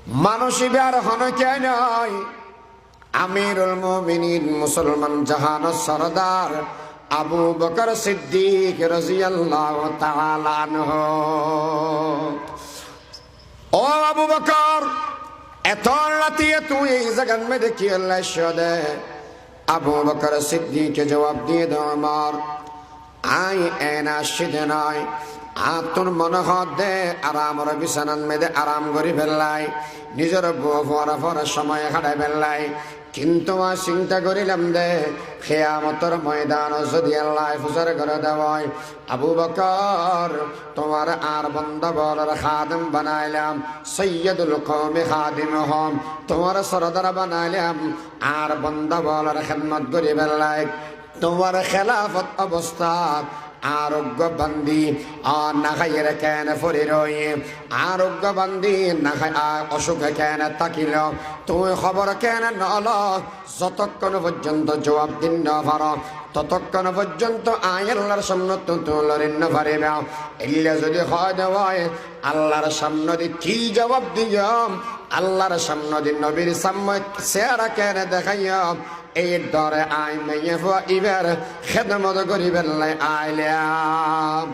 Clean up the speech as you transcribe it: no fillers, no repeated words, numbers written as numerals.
মানুষিবার হন কে নয় আমিরুল মুমিনিন মুসলমান জাহান সরদার আবু বকর সিদ্দিক রাদিয়াল্লাহু তাআলা আনহু। ও আবু বকর, এত রাতে তুই এই জায়গার মধ্যে কি আল্লাহ শোদে? আবু বকর সিদ্দিক জবাব দিয়ে দাও, আমার আই এনা সিদে নয় তোর মনে হদে আরামর বিছানার মেয়েদে আরাম করি ফেললাই, নিজের বউ ফরা ফরার সময় হারাই ফেললাই। কিন্তু চিন্তা করিলাম দে খেয়ামতর ময়দান যদি আল্লাহ ফুসার করে দেওয়ায়, আবু বকর তোমার আর বন্ধ বলার খাদেম বানাইলাম, সৈয়দুল কওমে খাদিম হম, তোমার সরদার বানাইলাম, আর বন্ধ বলার খেদমত করি ফেললাই। তোমার খেলাফত অবস্থা আরোগ্য বান্দি না খাইয়ের কেন ফরি রই, আরোগ্য বান্দি না খাই অসুখে কেন তাকিল, তুমি খবর কেন নল? যতক্ষণ পর্যন্ত জবাব দিন না পারো ততক্ষণ পর্যন্ত আল্লাহর সামনে তুলরিন না পারিবে। এগুলা যদি হয় দেওয়ায় আল্লাহর সামনে দি কি জবাব দিয়াম? আল্লাহর সামনে দি নবীর সামনে চেহারা কেন দেখাইয়াম? এই ডরে আই মেয়ে ইবার খেদমত করিবেন আইলাম।